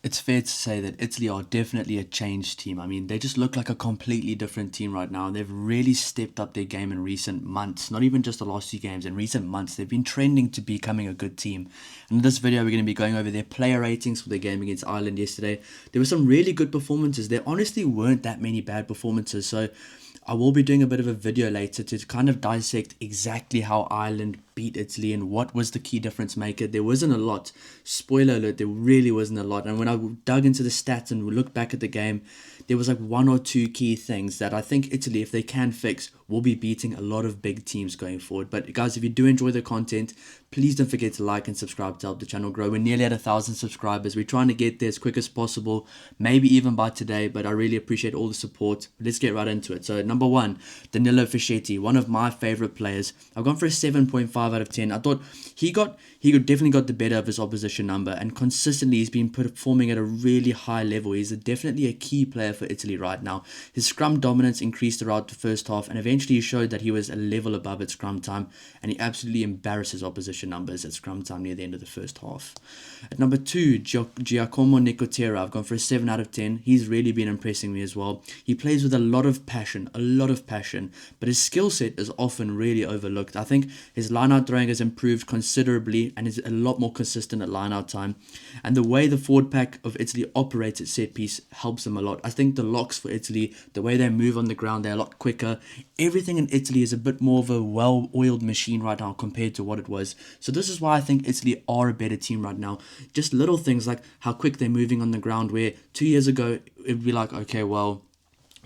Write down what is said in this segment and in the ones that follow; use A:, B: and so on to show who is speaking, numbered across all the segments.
A: It's fair to say that Italy are definitely a changed team. I mean, they just look like a completely different team right now. They've really stepped up their game in recent months, not even just the last few games. In recent months, they've been trending to becoming a good team. And in this video, we're going to be going over their player ratings for their game against Ireland yesterday. There were some really good performances. There honestly weren't that many bad performances. So I will be doing a bit of a video later to kind of dissect exactly how Ireland beat Italy and what was the key difference maker. There wasn't a lot. Spoiler alert, there really wasn't a lot. And when I dug into the stats and looked back at the game, there was like one or two key things that I think Italy, if they can fix, will be beating a lot of big teams going forward. But guys, if you do enjoy the content, please don't forget to like and subscribe to help the channel grow. We're nearly at 1,000 subscribers. We're trying to get there as quick as possible, maybe even by today, but I really appreciate all the support. Let's get right into it. So number one, Danilo Fischetti, one of my favorite players. I've gone for a 7.5 out of 10. I thought he definitely got the better of his opposition number, and consistently he's been performing at a really high level. He's definitely a key player for Italy right now. His scrum dominance increased throughout the first half, and eventually he showed that he was a level above at scrum time, and he absolutely embarrassed his opposition numbers at scrum time near the end of the first half. At number two, Giacomo Nicotera. I've gone for a 7 out of 10. He's really been impressing me as well. He plays with a lot of passion, but his skill set is often really overlooked. I think his line-out throwing has improved considerably and is a lot more consistent at line-out time. And the way the forward pack of Italy operates at set piece helps them a lot. I think the locks for Italy, the way they move on the ground, they're a lot quicker. Everything in Italy is a bit more of a well-oiled machine right now compared to what it was. So this is why I think Italy are a better team right now. Just little things like how quick they're moving on the ground, where 2 years ago, it'd be like, okay, well,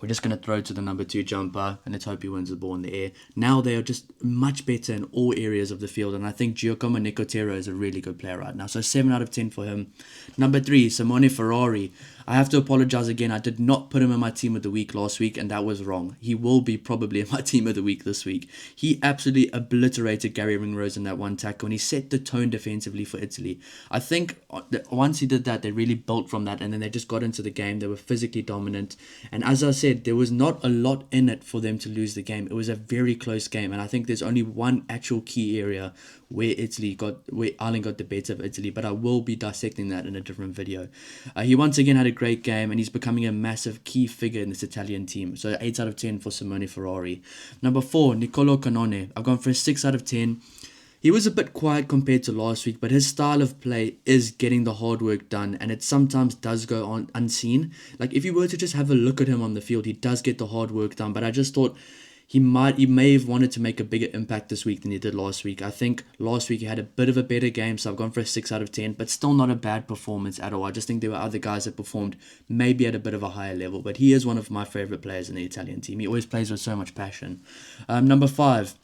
A: we're just going to throw to the number 2 jumper and let's hope he wins the ball in the air. Now they are just much better in all areas of the field, and I think Giacomo Nicotera is a really good player right now. So 7 out of 10 for him. Number 3, Simone Ferrari. I have to apologize again. I did not put him in my team of the week last week, and that was wrong. He will be probably in my team of the week this week. He absolutely obliterated Gary Ringrose in that one tackle, and he set the tone defensively for Italy. I think once he did that, they really built from that, and then they just got into the game. They were physically dominant, and as I said, there was not a lot in it for them to lose the game. It was a very close game, and I think there's only one actual key area where Ireland got the better of Italy, but I will be dissecting that in a different video. He once again had a great game, and he's becoming a massive key figure in this Italian team. So 8 out of 10 for Simone Ferrari. Number 4, Niccolò Cannone. I've gone for a 6 out of 10. He was a bit quiet compared to last week, but his style of play is getting the hard work done, and it sometimes does go on unseen. Like if you were to just have a look at him on the field, he does get the hard work done, but I just thought he may have wanted to make a bigger impact this week than he did last week. I think last week he had a bit of a better game, so I've gone for a 6 out of 10, but still not a bad performance at all. I just think there were other guys that performed maybe at a bit of a higher level, but he is one of my favorite players in the Italian team. He always plays with so much passion. Number 5,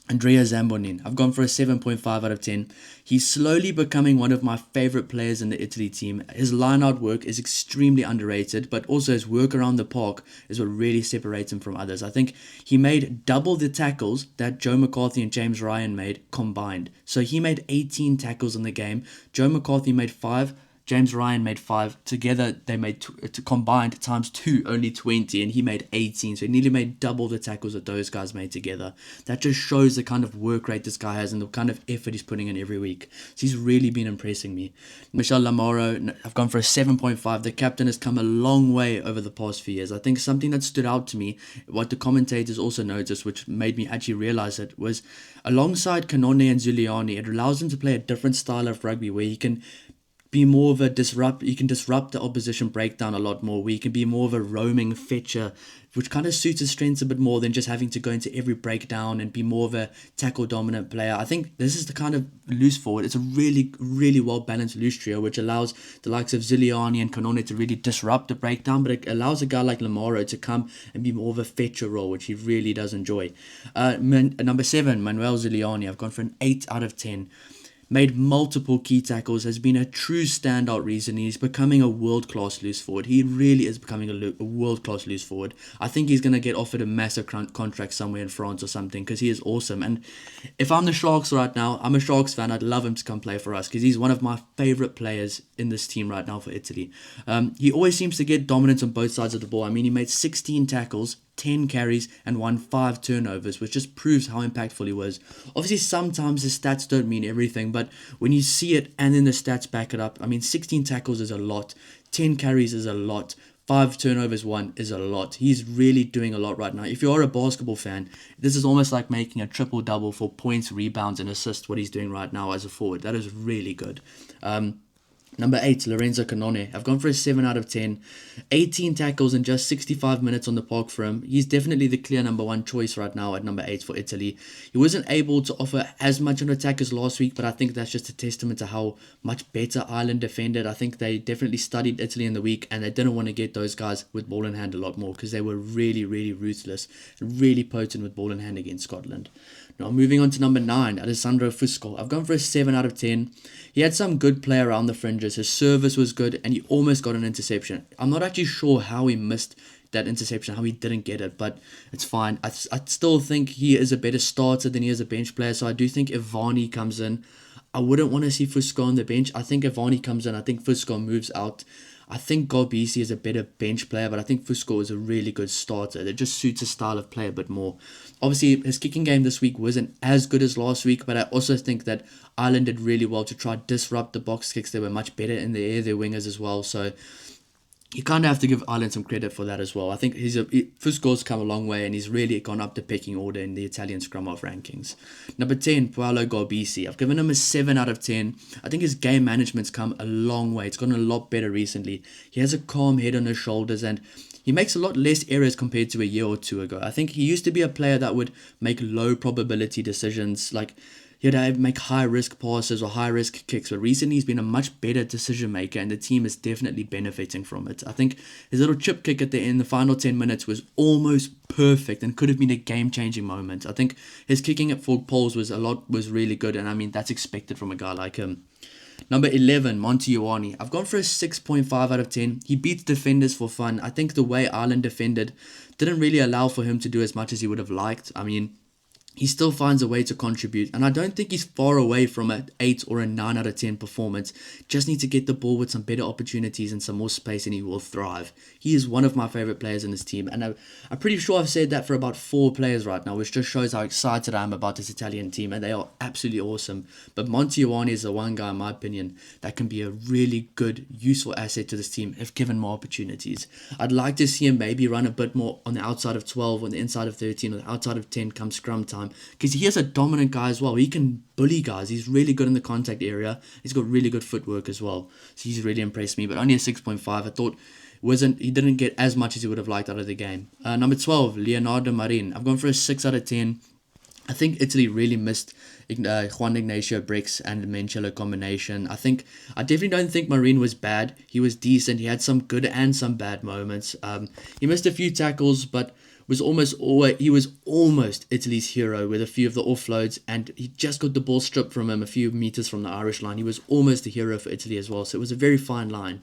A: Andrea Zambonin. I've gone for a 7.5 out of 10. He's slowly becoming one of my favorite players in the Italy team. His line-out work is extremely underrated, but also his work around the park is what really separates him from others. I think he made double the tackles that Joe McCarthy and James Ryan made combined. So he made 18 tackles in the game. Joe McCarthy made 5. James Ryan made 5. Together, they made combined times 2, only 20, and he made 18. So he nearly made double the tackles that those guys made together. That just shows the kind of work rate this guy has and the kind of effort he's putting in every week. So he's really been impressing me. Michel Lamoro, I've gone for a 7.5. The captain has come a long way over the past few years. I think something that stood out to me, what the commentators also noticed, which made me actually realize it, was alongside Cannone and Giuliani, it allows him to play a different style of rugby where he can be more of a you can disrupt the opposition breakdown a lot more, where you can be more of a roaming fetcher, which kind of suits his strengths a bit more than just having to go into every breakdown and be more of a tackle dominant player. I think this is the kind of loose forward. It's a really, really well balanced loose trio, which allows the likes of Ziliani and Cannone to really disrupt the breakdown, but it allows a guy like Lamoro to come and be more of a fetcher role, which he really does enjoy. Number 7, Manuel Ziliani. I've gone for an 8 out of 10. Made multiple key tackles, has been a true standout reason. He's becoming a world-class loose forward. He really is becoming a world-class loose forward. I think he's going to get offered a massive contract somewhere in France or something, because he is awesome. And if I'm the Sharks right now, I'm a Sharks fan, I'd love him to come play for us, because he's one of my favourite players in this team right now for Italy. He always seems to get dominance on both sides of the ball. I mean, he made 16 tackles, 10 carries and won 5 turnovers, which just proves how impactful he was. Obviously, sometimes the stats don't mean everything, but when you see it and then the stats back it up, I mean, 16 tackles is a lot, 10 carries is a lot, 5 turnovers won is a lot. He's really doing a lot right now. If you are a basketball fan, this is almost like making a triple-double for points, rebounds, and assists, what he's doing right now as a forward. That is really good. Number 8, Lorenzo Canone. I've gone for a 7 out of 10. 18 tackles in just 65 minutes on the park for him. He's definitely the clear number 1 choice right now at number 8 for Italy. He wasn't able to offer as much on attack as last week, but I think that's just a testament to how much better Ireland defended. I think they definitely studied Italy in the week, and they didn't want to get those guys with ball in hand a lot more because they were really, really ruthless and really potent with ball in hand against Scotland. Now, moving on to number 9, Alessandro Fusco. I've gone for a 7 out of 10. He had some good play around the fringes. His service was good, and he almost got an interception. I'm not actually sure how he missed that interception, how he didn't get it, but it's fine. I still think he is a better starter than he is a bench player, so I do think if Varney comes in, I wouldn't want to see Fusco on the bench. I think if Varney comes in, I think Fusco moves out. I think Garbisi is a better bench player, but I think Fusco is a really good starter. That just suits his style of play a bit more. Obviously, his kicking game this week wasn't as good as last week, but I also think that Ireland did really well to try to disrupt the box kicks. They were much better in the air, their wingers as well. So you kind of have to give Ireland some credit for that as well. I think Fusco's come a long way, and he's really gone up the pecking order in the Italian scrum half rankings. Number 10, Paolo Garbisi. I've given him a 7 out of 10. I think his game management's come a long way. It's gotten a lot better recently. He has a calm head on his shoulders, and he makes a lot less errors compared to a year or two ago. I think he used to be a player that would make low probability decisions, like he'd make high-risk passes or high-risk kicks, but recently he's been a much better decision-maker, and the team is definitely benefiting from it. I think his little chip kick at the end, the final 10 minutes, was almost perfect and could have been a game-changing moment. I think his kicking at forward poles was really good, and I mean, that's expected from a guy like him. Number 11, Monty Ioane. I've gone for a 6.5 out of 10. He beats defenders for fun. I think the way Ireland defended didn't really allow for him to do as much as he would have liked. I mean, he still finds a way to contribute, and I don't think he's far away from an 8 or a 9 out of 10 performance. Just need to get the ball with some better opportunities and some more space, and he will thrive. He is one of my favourite players in this team, and I'm pretty sure I've said that for about 4 players right now, which just shows how excited I am about this Italian team, and they are absolutely awesome. But Monty Ioane is the one guy, in my opinion, that can be a really good, useful asset to this team if given more opportunities. I'd like to see him maybe run a bit more on the outside of 12, on the inside of 13, or the outside of 10 come scrum time, because he is a dominant guy as well. He can bully guys. He's really good in the contact area. He's got really good footwork as well. So he's really impressed me. But only a 6.5. I thought he didn't get as much as he would have liked out of the game. Number 12, Leonardo Marin. I've gone for a 6 out of 10. I think Italy really missed Juan Ignacio Brix and Menchelo combination. I definitely don't think Marin was bad. He was decent. He had some good and some bad moments. He missed a few tackles, but he was almost Italy's hero with a few of the offloads, and he just got the ball stripped from him a few meters from the Irish line. He was almost a hero for Italy as well, so it was a very fine line.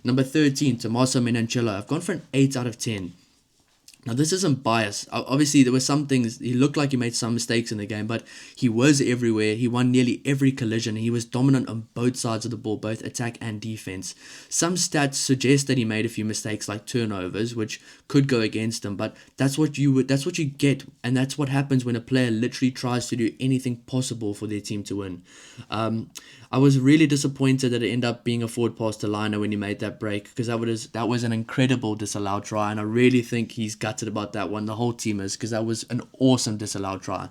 A: Number 13, Tommaso Menoncello. I've gone for an 8 out of 10. Now, this isn't bias. Obviously, there were some things. He looked like he made some mistakes in the game, but he was everywhere. He won nearly every collision. He was dominant on both sides of the ball, both attack and defense. Some stats suggest that he made a few mistakes, like turnovers, which could go against him. But that's what you get, and that's what happens when a player literally tries to do anything possible for their team to win. I was really disappointed that it ended up being a forward pass to Liner when he made that break, because that was an incredible disallowed try, and I really think he's gutted about that one. The whole team is, because that was an awesome disallowed try.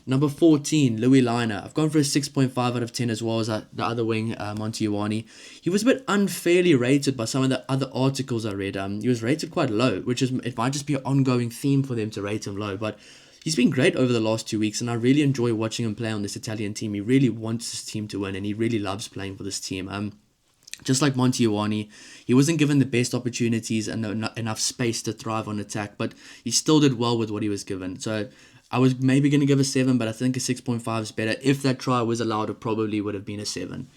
A: Number 14, Louis Liner. I've gone for a 6.5 out of 10 as well as the other wing, Monty Ioane. He was a bit unfairly rated by some of the other articles I read. He was rated quite low, it might just be an ongoing theme for them to rate him low, but he's been great over the last 2 weeks, and I really enjoy watching him play on this Italian team. He really wants his team to win, and he really loves playing for this team. Just like Monty Ioane, he wasn't given the best opportunities and enough space to thrive on attack, but he still did well with what he was given. So I was maybe going to give a 7, but I think a 6.5 is better. If that try was allowed, it probably would have been a 7.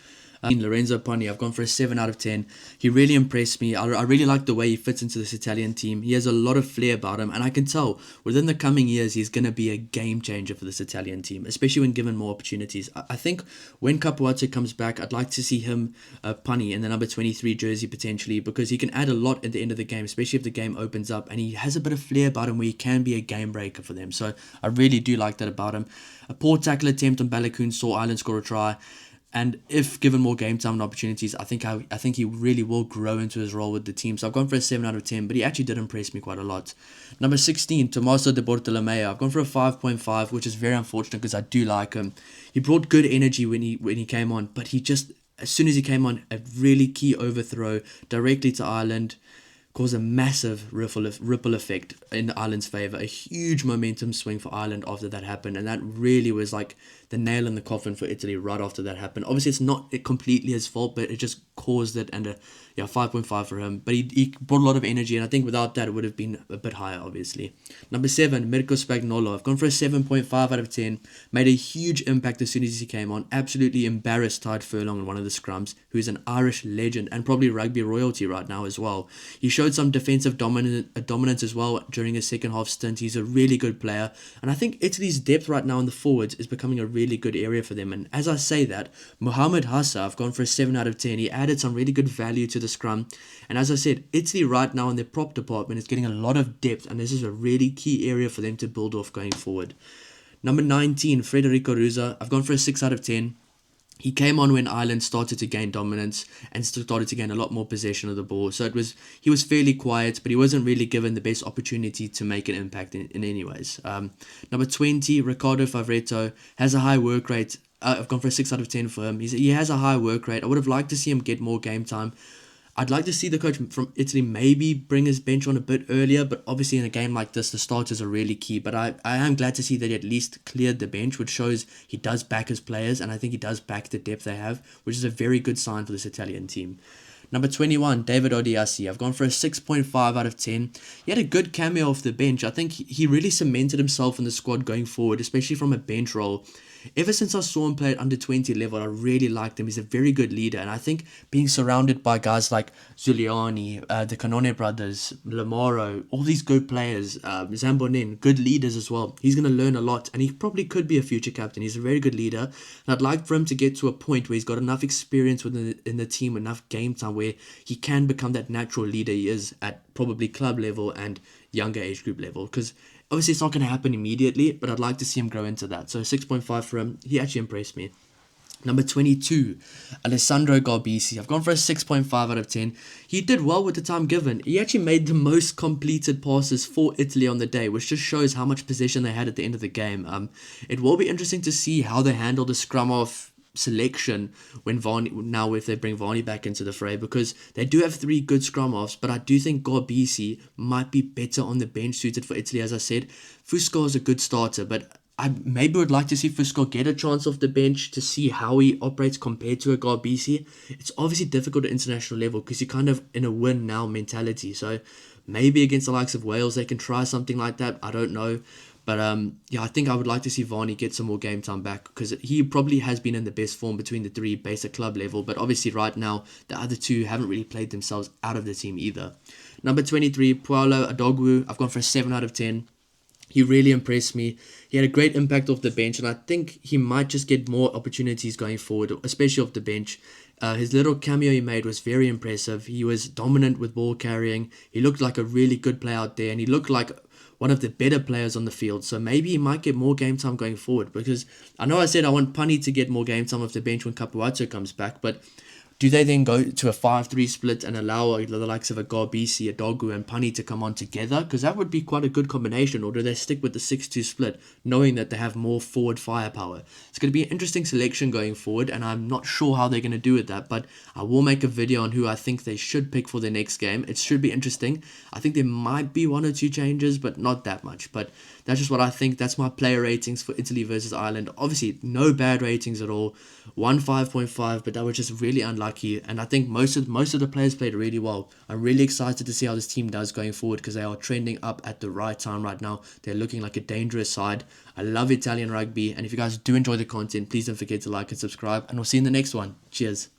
A: Lorenzo Poni, I've gone for a 7 out of 10. He really impressed me. I really like the way he fits into this Italian team. He has a lot of flair about him, and I can tell within the coming years he's going to be a game changer for this Italian team, especially when given more opportunities. I think when Capuazzo comes back, I'd like to see him, Poni, in the number 23 jersey potentially, because he can add a lot at the end of the game, especially if the game opens up, and he has a bit of flair about him where he can be a game breaker for them. So I really do like that about him. A poor tackle attempt on Balogun saw Ireland score a try. And if given more game time and opportunities, I think he really will grow into his role with the team. So I've gone for a 7 out of 10, but he actually did impress me quite a lot. Number 16, Tommaso De Bortolomeo. I've gone for a 5.5, which is very unfortunate because I do like him. He brought good energy when he came on, but he just, as soon as he came on, a really key overthrow directly to Ireland caused a massive ripple effect in Ireland's favour. A huge momentum swing for Ireland after that happened, and that really was like the nail in the coffin for Italy right after that happened. Obviously, it's not completely his fault, but it just caused it, and 5.5 for him. But he brought a lot of energy, and I think without that, it would have been a bit higher, obviously. Number 7, Mirko Spagnolo. I've gone for a 7.5 out of 10. Made a huge impact as soon as he came on. Absolutely embarrassed Tide Furlong in one of the scrums, who's an Irish legend and probably rugby royalty right now as well. He showed some defensive dominance as well during his second half stint. He's a really good player, and I think Italy's depth right now in the forwards is becoming a really good area for them. And as I say that, Mohamed Hassa, I've gone for a 7 out of 10. He added some really good value to the scrum, and as I said, Italy right now in their prop department is getting a lot of depth, and this is a really key area for them to build off going forward. Number 19, Federico Ruza. I've gone for a 6 out of 10. He came on when Ireland started to gain dominance and started to gain a lot more possession of the ball. So he was fairly quiet, but he wasn't really given the best opportunity to make an impact in any ways. Number 20, Riccardo Favretto, has a high work rate. I've gone for a 6 out of 10 for him. He has a high work rate. I would have liked to see him get more game time. I'd like to see the coach from Italy maybe bring his bench on a bit earlier, but obviously in a game like this, the starters are really key. But I am glad to see that he at least cleared the bench, which shows he does back his players, and I think he does back the depth they have, which is a very good sign for this Italian team. Number 21, David Odiasi. I've gone for a 6.5 out of 10. He had a good cameo off the bench. I think he really cemented himself in the squad going forward, especially from a bench role. Ever since I saw him play at under 20 level, I really liked him. He's a very good leader, and I think being surrounded by guys like Giuliani, the Canone brothers, Lamoro, all these good players, Zambonin, good leaders as well, he's going to learn a lot, and he probably could be a future captain. He's a very good leader, and I'd like for him to get to a point where he's got enough experience in the team, enough game time where he can become that natural leader he is at probably club level and younger age group level, because obviously it's not going to happen immediately, but I'd like to see him grow into that. So 6.5 for him. He actually impressed me. Number 22, Alessandro Garbisi. I've gone for a 6.5 out of 10. He did well with the time given. He actually made the most completed passes for Italy on the day, which just shows how much possession they had at the end of the game. It will be interesting to see how they handle the scrum off selection when if they bring Varney back into the fray, because they do have 3 good scrum offs, but I do think Garbisi might be better on the bench suited for Italy. As I said, Fusco is a good starter, but I maybe would like to see Fusco get a chance off the bench to see how he operates compared to a Garbisi. It's obviously difficult at international level because you're kind of in a win now mentality, so maybe against the likes of Wales they can try something like that. I don't know. But I think I would like to see Varney get some more game time back, because he probably has been in the best form between the 3 based at club level. But obviously right now, the other 2 haven't really played themselves out of the team either. Number 23, Paulo Adogwu. I've gone for a 7 out of 10. He really impressed me. He had a great impact off the bench, and I think he might just get more opportunities going forward, especially off the bench. His little cameo he made was very impressive. He was dominant with ball carrying. He looked like a really good player out there, and he looked like one of the better players on the field. So maybe he might get more game time going forward, because I know I said I want Pani to get more game time off the bench when Capuazzo comes back, but do they then go to a 5-3 split and allow the likes of a Garbisi, a Dogu, and Pani to come on together? Because that would be quite a good combination. Or do they stick with the 6-2 split, knowing that they have more forward firepower? It's going to be an interesting selection going forward, and I'm not sure how they're going to do with that. But I will make a video on who I think they should pick for their next game. It should be interesting. I think there might be 1 or 2 changes, but not that much. But that's just what I think. That's my player ratings for Italy versus Ireland. Obviously, no bad ratings at all. 5.5, but that was just really unlucky. And I think most of the players played really well. I'm really excited to see how this team does going forward, because they are trending up at the right time right now. They're looking like a dangerous side. I love Italian rugby, and if you guys do enjoy the content, please don't forget to like and subscribe, and we'll see you in the next one. Cheers.